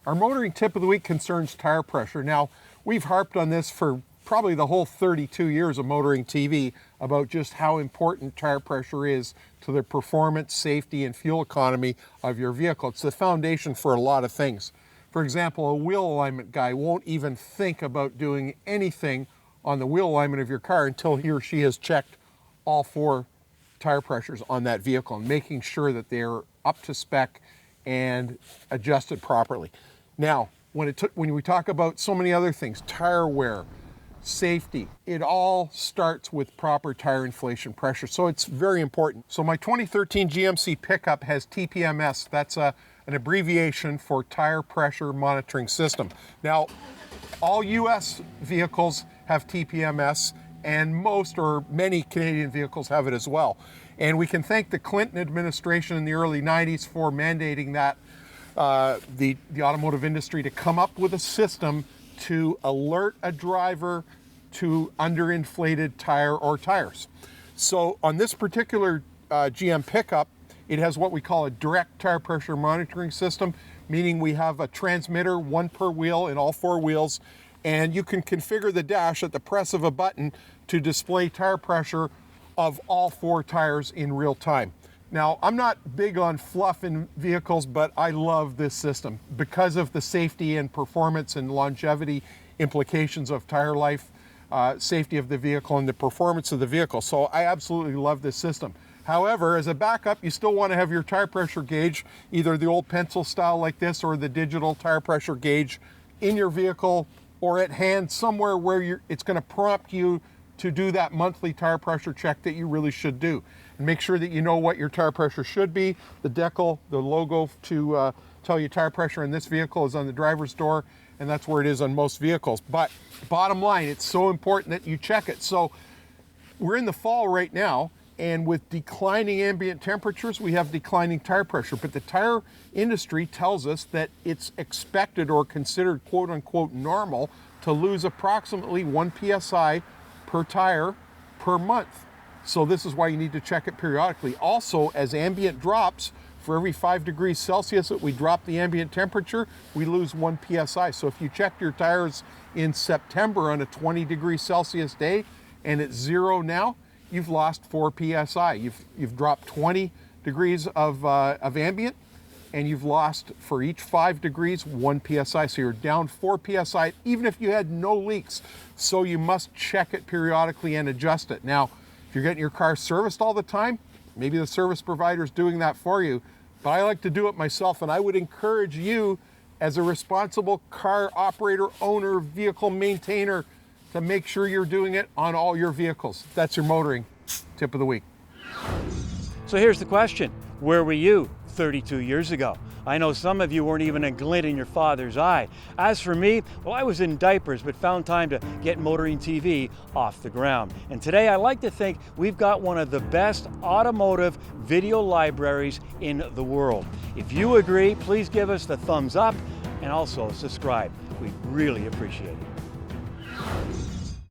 Our motoring tip of the week concerns tire pressure. Now, we've harped on this for probably the whole 32 years of motoring TV about just how important tire pressure is to the performance, safety, and fuel economy of your vehicle. It's the foundation for a lot of things. For example, a wheel alignment guy won't even think about doing anything on the wheel alignment of your car until he or she has checked all 4 tire pressures on that vehicle and making sure that they're up to spec and adjusted properly. Now, when we talk about so many other things, tire wear, safety, it all starts with proper tire inflation pressure. So it's very important. So my 2013 GMC pickup has TPMS. That's an abbreviation for Tire Pressure Monitoring System. Now, all US vehicles have TPMS, and most or many Canadian vehicles have it as well. And we can thank the Clinton administration in the early 90s for mandating that the automotive industry to come up with a system to alert a driver to underinflated tire or tires. So on this particular GM pickup, it has what we call a direct tire pressure monitoring system, meaning we have a transmitter, 1 per wheel in all 4 wheels, and you can configure the dash at the press of a button to display tire pressure of all 4 tires in real time. Now, I'm not big on fluff in vehicles, but I love this system because of the safety and performance and longevity implications of tire life, safety of the vehicle, and the performance of the vehicle. So I absolutely love this system. However, as a backup, you still want to have your tire pressure gauge, either the old pencil style like this or the digital tire pressure gauge in your vehicle or at hand somewhere where it's going to prompt you to do that monthly tire pressure check that you really should do. And make sure that you know what your tire pressure should be. The decal, the logo to tell you tire pressure in this vehicle is on the driver's door, and that's where it is on most vehicles. But bottom line, it's so important that you check it. So we're in the fall right now, and with declining ambient temperatures, we have declining tire pressure. But the tire industry tells us that it's expected or considered quote unquote normal to lose approximately 1 PSI per tire per month. So this is why you need to check it periodically. Also, as ambient drops, for every 5 degrees Celsius that we drop the ambient temperature, we lose 1 PSI. So if you checked your tires in September on a 20 degrees Celsius day and it's 0 now, you've lost 4 PSI. You've dropped 20 degrees of ambient, and you've lost, for each 5 degrees, 1 PSI. So you're down 4 PSI, even if you had no leaks. So you must check it periodically and adjust it. Now, if you're getting your car serviced all the time, maybe the service provider is doing that for you. But I like to do it myself, and I would encourage you as a responsible car operator, owner, vehicle maintainer to make sure you're doing it on all your vehicles. That's your motoring tip of the week. So here's the question. Where were you 32 years ago? I know some of you weren't even a glint in your father's eye. As for me, well, I was in diapers, but found time to get motoring TV off the ground. And today I like to think we've got one of the best automotive video libraries in the world. If you agree, please give us the thumbs up and also subscribe. We'd really appreciate it.